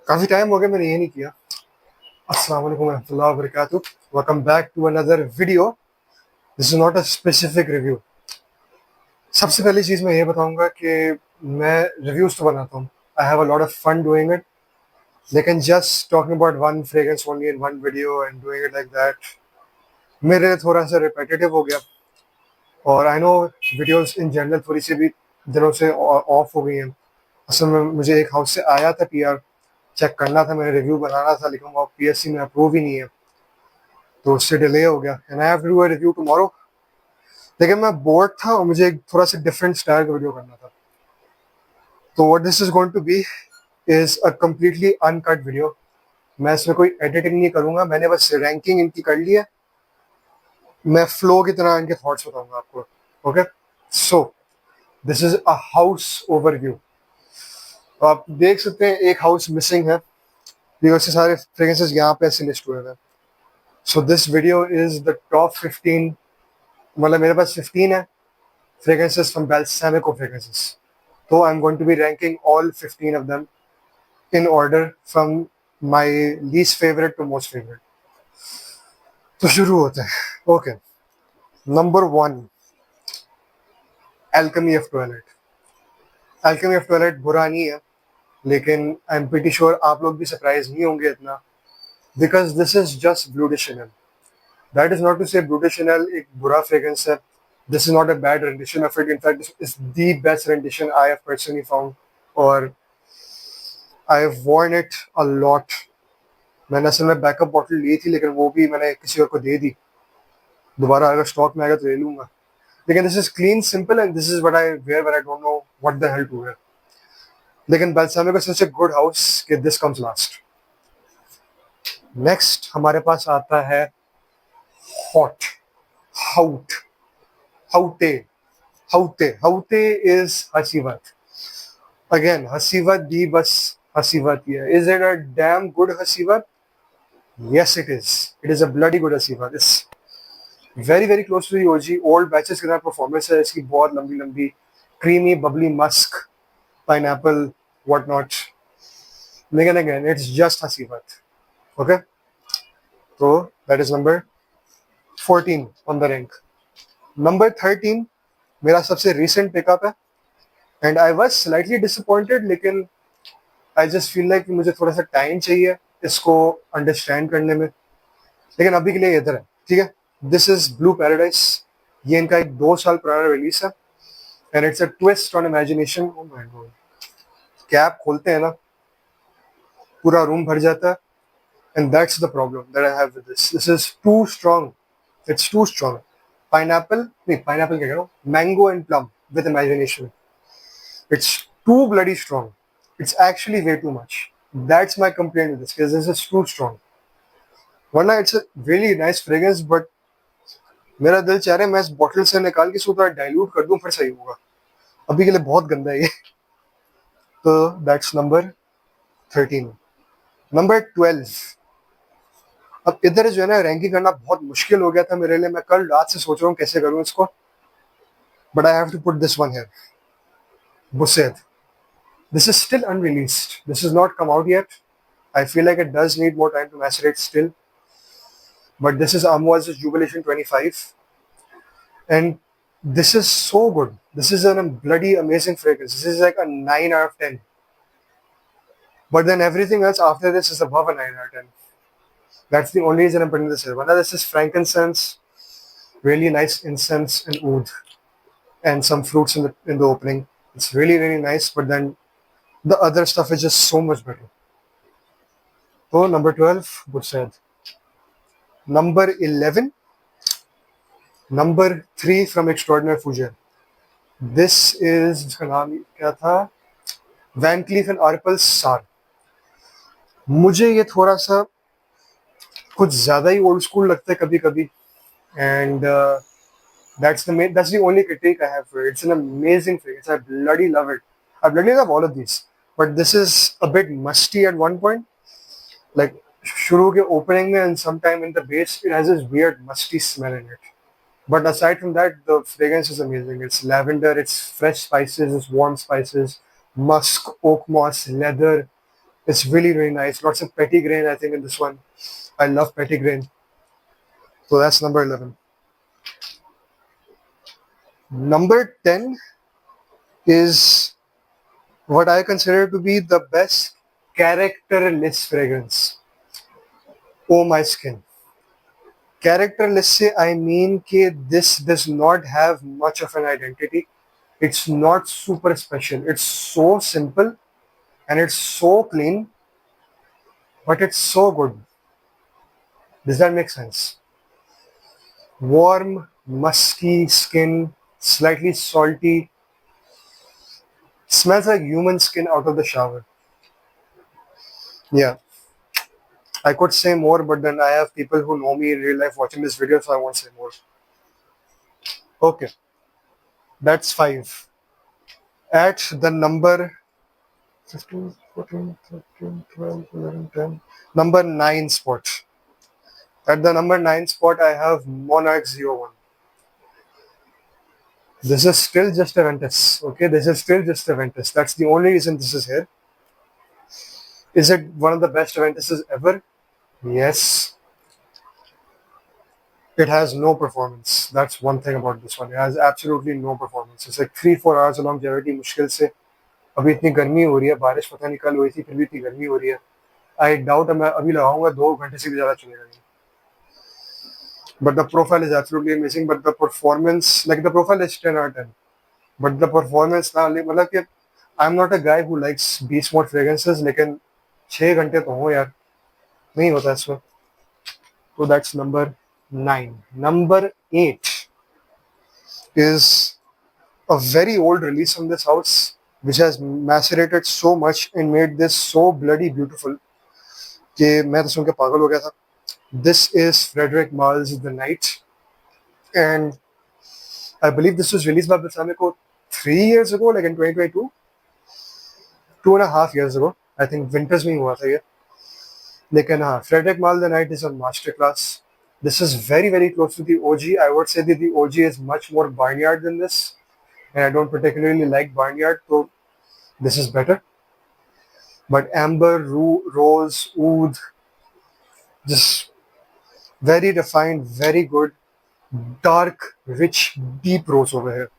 काफी टाइम हो गया मैंने ये नहीं किया। अस्सलाम वालेकुम रहमतुल्लाहि व बरकातुहू। Welcome back to another video. This is not a specific review. सबसे पहली चीज मैं ये बताऊंगा कि मैं रिव्यूज तो बनाता हूँ। I have a lot of fun doing it, लेकिन just talking about one fragrance only in one video and doing it like that मेरे लिए थोड़ा सा रिपीटेटिव हो गया। और I know videos in general थोड़ी सी भी दिनों से ऑफ हो गई हैं। असल में मुझे एक हाउस से आया था पीआर, चेक करना था, मैंने रिव्यू बनाना था, लेकिन वो पीएससी में अप्रूव ही नहीं है, तो उससे डिले हो गया and I have to do a review tomorrow. लेकिन मैं बोर्ड था और मुझे एक थोड़ा सा डिफरेंट स्टाइल का वीडियो करना था। तो what this is going to be is a completely uncut video. मैं इसमें कोई एडिटिंग नहीं करूंगा, मैंने बस रैंकिंग इनकी कर ली है। मैं फ्लो की तरह इनके थॉट्स बताऊंगा आपको। Okay, so this is a house overview. आप देख सकते हैं एक हाउस मिसिंग है, बिकॉज से सारे फ्रेग्रेंसेस यहाँ पे ऐसे लिस्ट हुए हैं। So this video is the top 15, मतलब मेरे पास 15 है fragrances from Balsamico fragrances. So I'm going to be ranking all 15 of them in order from my least favorite to most favorite. तो शुरू होते हैं। Okay, number 1, alchemy of toilet. Alchemy of toilet बुरा नहीं है, लेकिन आई एम प्रीटी श्योर आप लोग भी सरप्राइज नहीं होंगे इतना, because this is just bleu de Chanel. That is not to say bleu de Chanel एक बुरा फ्रेग्रेंस है। This is not a bad rendition of it. In fact, this is the best rendition I have personally found, और I have worn it a lot. मैंने असल में backup bottle ली थी, लेकिन वो भी मैंने किसी और को दे दी। दोबारा अगर स्टॉक में आएगा तो ले लूंगा। लेकिन this is clean simple and this is what I wear when I don't know what the hell to wear. लेकिन Balsamico such a good house कि दिस कम्स लास्ट। नेक्स्ट हमारे पास आता है hot, haute, haute, haute. Haute is हसीवत। Again हसीवत दी, बस हसीवत ही है। Is it a damn good हसीवत? Yes, it is. It is a bloody good Asiva. It's very close to the OG old batches की तरह performance है इसकी, बहुत लंबी लंबी creamy bubbly musk pineapple whatnot. लेकिन again it's just Hasivat. Okay, so that is number 14 on the rank. Number 13 मेरा सबसे recent pickup है and I was slightly disappointed, लेकिन I just feel like मुझे थोड़ा सा टाइम चाहिए इसको अंडरस्टैंड करने में, लेकिन अभी के लिए इधर है, ठीक है। This is blue paradise. ये इनका एक 2 साल पुराना रिलीज है and it's a twist on imagination. Oh my god, cap खोलते हैं ना पूरा रूम भर जाता है, and that's the problem that I have with this. This is too strong, it's too strong. Pineapple नहीं, पाइनएप्पल क्या कह रहा हूँ, mango and plum with imagination. It's too bloody strong, it's actually way too much. That's my complaint with this, this is too strong. वरना it's a really nice fragrance, but मेरा दिल चाह रहा है मैं इस बॉटल से निकाल के इसको थोड़ा डाइल्यूट कर दूं, फिर सही होगा। अभी के लिए बहुत गंदा है ये। तो दैट्स नंबर 13। नंबर 12, अब इधर जो है ना रैंकिंग करना बहुत मुश्किल हो गया था मेरे लिए। मैं कल रात से सोच रहा हूँ कैसे करूँ इसको, but I have to put this one here, बुसेद। This is still unreleased, this is not come out yet. I feel like it does need more time to macerate still, but this is Amoua's Jubilation 25, and this is so good. This is a bloody amazing fragrance. This is like a 9 out of 10. But then everything else after this is above a 9 out of 10. That's the only reason I'm putting this here. One of this is frankincense, really nice incense and oud, and some fruits in the opening. It's really nice, but then the other stuff is just so much better. So number 12, good said. Number 11, number 3 from Extraordinary Fougere. This is, इसका नाम क्या था, Van Cleef and Arpels Sar. मुझे ये थोड़ा सा कुछ ज्यादा ही ओल्ड स्कूल लगता है कभी कभी, and that's the only critique I have for it. It's an amazing fragrance. I bloody love it. I bloody love all of these, but this is a bit musty at one point. Like शुरू के opening में and sometime in the base, it has this weird musty smell in it. But aside from that, the fragrance is amazing. It's lavender, it's fresh spices, it's warm spices, musk, oak moss, leather. It's really, really nice. Lots of petitgrain, I think, in this one. I love petitgrain. So that's number 11. Number 10 is what I consider to be the best characterless fragrance. Oh My Skin. Characterless से I mean कि this does not have much of an identity. It's not super special. It's so simple and it's so clean, but it's so good. Does that make sense? Warm, musky skin, slightly salty. Smells like human skin out of the shower. Yeah. I could say more, but then I have people who know me in real life watching this video, so I won't say more. Okay, that's 5. At the number 15, 14, 13, 12, 11, 10. Number 9 spot. At the number 9 spot, I have Monarch 01. This is still just a Ventus. Okay, this is still just a Ventus. That's the only reason this is here. Is it one of the best Ventuses ever? Yes. It has no performance. That's one thing about this one. It has absolutely no performance. It's like 3-4 hours of longevity मुश्किल से. अभी इतनी गर्मी हो रही है, बारिश पता नहीं कल हुई थी, फिर भी इतनी गर्मी हो रही है. I doubt मैं अभी लगाऊंगा 2 घंटे से भी ज़्यादा चलेगा नहीं. But the profile is absolutely amazing. But the performance, like the profile is 10 out of 10. But the performance ना मतलब कि I'm not a guy who likes beast mode fragrances, लेकिन 6 घंटे तो हो यार, नहीं होता इसमें. So that's number 9. Number 8 is a very old release from this house, which has macerated so much and made this so bloody beautiful कि मैं तो सुन के पागल हो गया था. This is Frederic Mal's The Night, and I believe this was released by Balsamico 3 years ago, like in 2022, 2.5 years ago. I think winters में ही हुआ था ये. लेकिन हाँ, Frederic Mal The Night is a masterclass. This is very, very close to the OG. I would say that the OG is much more barnyard than this, and I don't particularly like barnyard, so this is better. But amber, rose, oud, just very refined, very good, dark, rich, deep rose over here.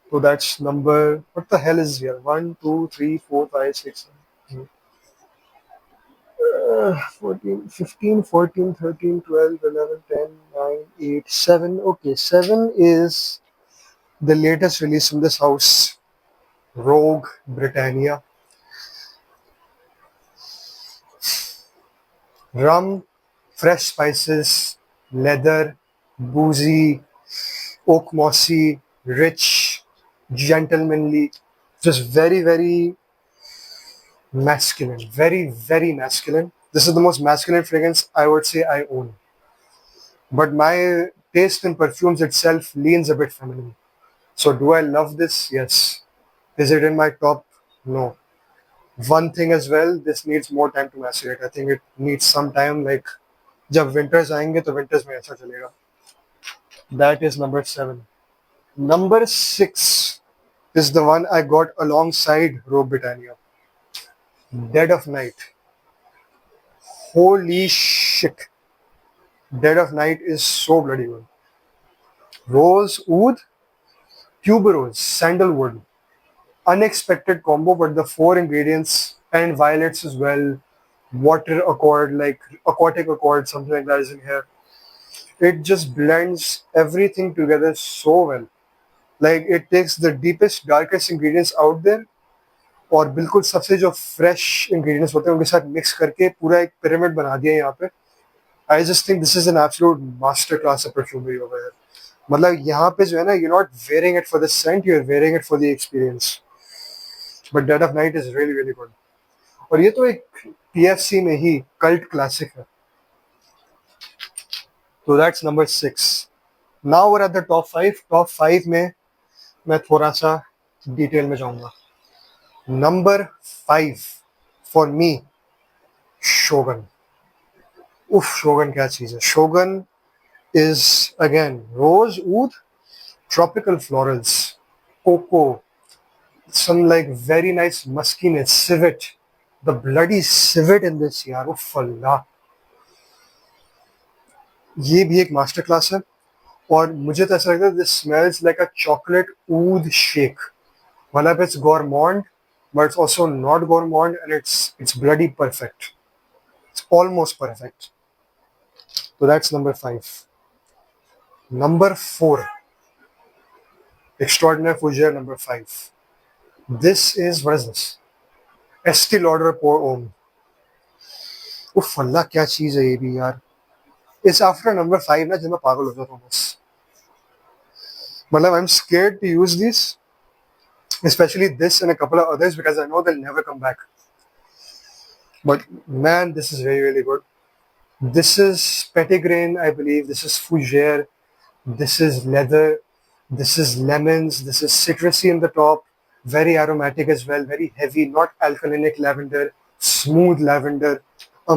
So that's number, what the hell is here? 1, 2, 3, 4, 5, 6, 7, 14, 15, 14, 13, 12, 11, 10, 9, 8, 7. Okay, 7 is the latest release from this house, Rogue Britannia. Rum, fresh spices, leather, boozy, oak mossy, rich, gentlemanly, just very, very masculine, very, very masculine. This is the most masculine fragrance I would say I own. But my taste in perfumes itself leans a bit feminine. So do I love this? Yes. Is it in my top? No. One thing as well, this needs more time to macerate. I think it needs some time, like जब winters आएंगे तो winters में अच्छा चलेगा. That is number 7. Number 6 is the one I got alongside Robe Britannia. Dead of Night. Holy shit. Dead of Night is so bloody good. Rose, oud, tuberose, sandalwood. Unexpected combo, but the 4 ingredients and violets as well. Water accord, like aquatic accord, something like that is in here. It just blends everything together so well. Like it takes the deepest, darkest ingredients out there और बिल्कुल सबसे जो fresh ingredients होते हैं उनके साथ mix करके पूरा एक पिरामिड बना दिया यहाँ पे. I just think this is an absolute master class of perfumery over here. मतलब यहाँ पे जो है ना, you not wearing it for the scent, you are wearing it for the experience. But dead of night is really really good. और ये तो एक पीएफसी में ही कल्ट क्लासिक है. तो that's number 6. Now we are at the top 5. Top 5 में मैं थोड़ा सा डिटेल में जाऊंगा. Number 5 for me, Shogun. Oof, Shogun क्या चीज़ है. Shogun is again rose, oud, tropical florals, cocoa, some like very nice muskiness, civet, The bloody civet in this यार, उफ अल्लाह, ये भी एक मास्टर क्लास है. और मुझे तो ऐसा लगता है this smells like a chocolate oud shake. मतलब it's gourmand, but it's also not gourmand, and it's bloody perfect. It's almost perfect. So that's number 5. Number 4, extraordinaire fougere number 5. This is, what is this? Estee Lauder Pour Homme. उफ अल्लाह, क्या चीज है ये भी यार. It's after number 5 ना, जब मैं पागल हो जाता हूँ बस. मतलब I am scared to use this, especially this and a couple of others, because I know they'll never come back. But man, this is really, really good. This is petitgrain, I believe. This is fougere. This is leather. This is lemons. This is citrusy in the top. Very aromatic as well. Very heavy, not alkalinic lavender. Smooth lavender.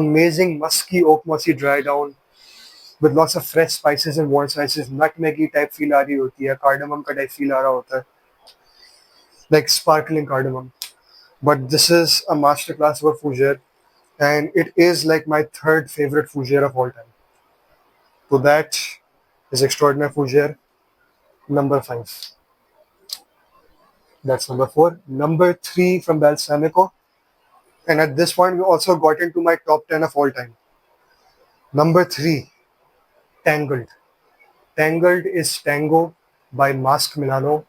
Amazing musky oak mossy dry down with lots of fresh spices and warm spices. Nutmeggy type feel आ रही होती है. Cardamom का type feel आ रहा होता है. Like sparkling cardamom. But this is a masterclass for fougere, and it is like my third favorite fougere of all time. So that is extraordinary fougere number 5. That's number 4. Number 3 from Balsamico, and at this point we also got into my top 10 of all time. Number 3, Tangled. Tangled is Tango by Mask Milano,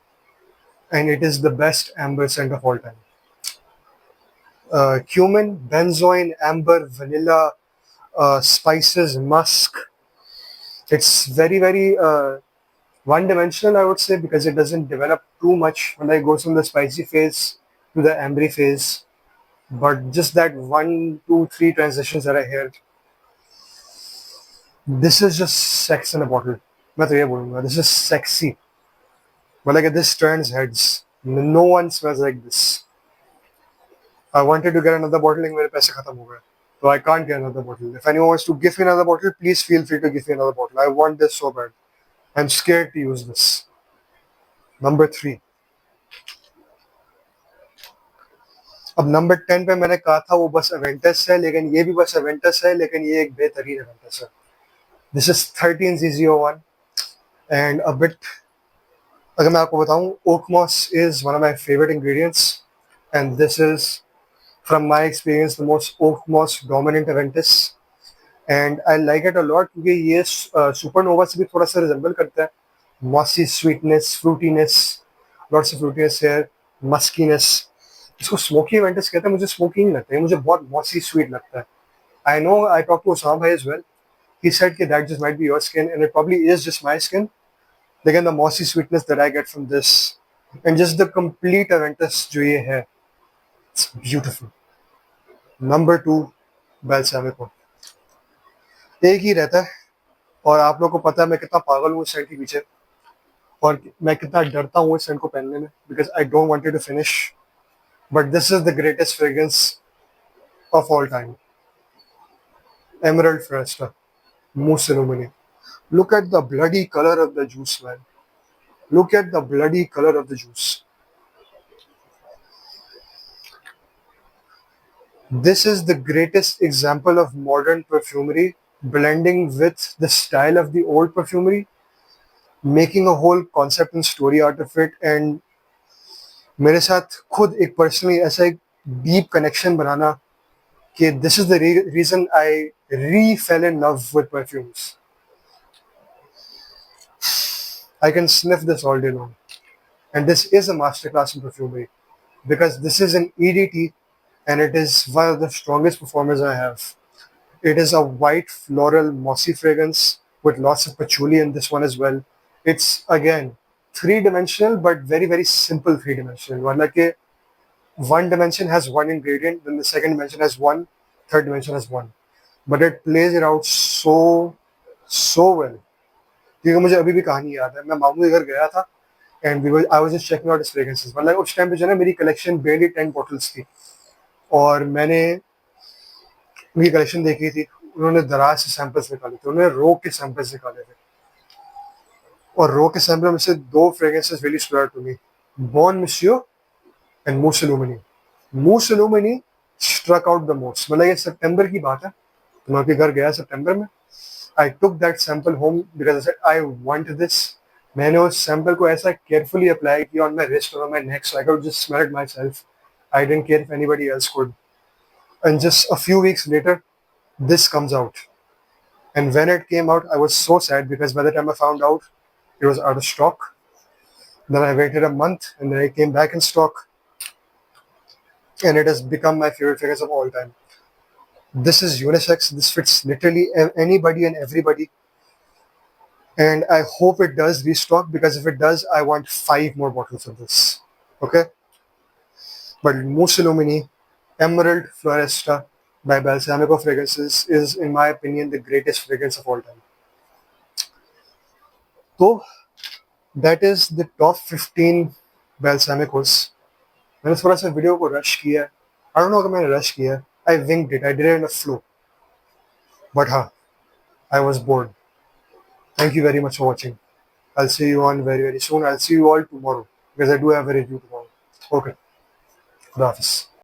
and it is the best amber scent of all time. Cumin, benzoin, amber, vanilla, spices, musk. It's very, very one-dimensional, I would say, because it doesn't develop too much when it goes from the spicy phase to the ambery phase. But just that 1, 2, 3 transitions that I heard, this is just sex in a bottle. मैं तो ये बोलूँगा, this is sexy. But like this turns heads. No one smells like this. I wanted to get another bottle, लेकिन मेरे पैसे खत्म हो गए. So I can't get another bottle. If anyone wants to give me another bottle, please feel free to give me another bottle. I want this so bad. I'm scared to use this. Number 3. अब number 10 पे मैंने कहा था वो बस अवेंटस है, लेकिन ये भी बस अवेंटस है, लेकिन ये एक बेहतरीन अवेंटस है. This is 13Z01 and a bit. अगर मैं आपको बताऊं, oak moss is one of my favorite ingredients, and this is, from my experience, the most oak moss dominant aventus, and I like it a lot क्योंकि ये supernova से भी थोड़ा सा resemble करता है. Mossy sweetness, fruitiness, lots of fruitiness here, muskiness. इसको smoky aventus कहते हैं. मुझे smoky नहीं लगता है, मुझे बहुत mossy sweet लगता है. I know I talked to Osama bhai as well. He said that just might be your skin, and it probably is just my skin. Again, the mossy sweetness that I get from this, and just the complete aventus जो ये है, it's beautiful. Number 2, Balsamico. एक ही रहता है, और आप लोगों को पता है मैं कितना पागल हूँ इस सेंट के पीछे, और मैं कितना डरता हूँ इस सेंट को पहनने में, because I don't want it to finish. But this is the greatest fragrance of all time. Emerald Fiesta, Mousse Illumini. Look at the bloody color of the juice, man. Look at the bloody color of the juice. This is the greatest example of modern perfumery blending with the style of the old perfumery, making a whole concept and story out of it. And मेरे साथ खुद एक personally ऐसा एक deep connection बनाना कि this is the reason I fell in love with perfumes. I can sniff this all day long. And this is a masterclass in perfumery because this is an EDT and it is one of the strongest performers I have. It is a white floral mossy fragrance with lots of patchouli in this one as well. It's again three-dimensional but very, very simple three-dimensional. One dimension has one ingredient, then the second dimension has one, third dimension has one. But it plays it out so well. क्योंकि मुझे अभी भी कहानी याद है, मैं मामू के घर गया था and I was just checking out his fragrances. मतलब उस टाइम पे जो है ना मेरी कलेक्शन barely 10 bottles थी और मैंने उनकी कलेक्शन देखी थी. उन्होंने दराज से सैंपल्स निकाले थे, उन्होंने रो के सैंपल्स निकाले थे और रो के सैंपल में से 2 fragrances really stood out to me. Bon Monsieur and Mousse Illumini. Mousse Illumini struck out the most. मतलब ये सितंबर की बात है, तो मैं उनके घर गया सितंबर में. I took that sample home because I said I want this. मैंने उस sample को ऐसा carefully apply किया on my wrist or on my neck so I could just smell it myself. I didn't care if anybody else could. And just a few weeks later, this comes out. And when it came out, I was so sad because by the time I found out, it was out of stock. Then I waited a month and then it came back in stock. And it has become my favorite fragrance of all time. This is unisex. This fits literally anybody and everybody. And I hope it does restock because if it does, I want 5 more bottles of this. Okay? But Mussolini Emerald Floresta by Balsamico Fragrances is, in my opinion, the greatest fragrance of all time. So, that is the top 15 Balsamicos. मैंने थोड़ा सा video को rush किया है. I don't know अगर मैंने rush किया है. I winged it. I did it in a flow. But हाँ, I was bored. Thank you very much for watching. I'll see you on very, very soon. I'll see you all tomorrow because I do have a review tomorrow. Okay. Khuda Hafiz.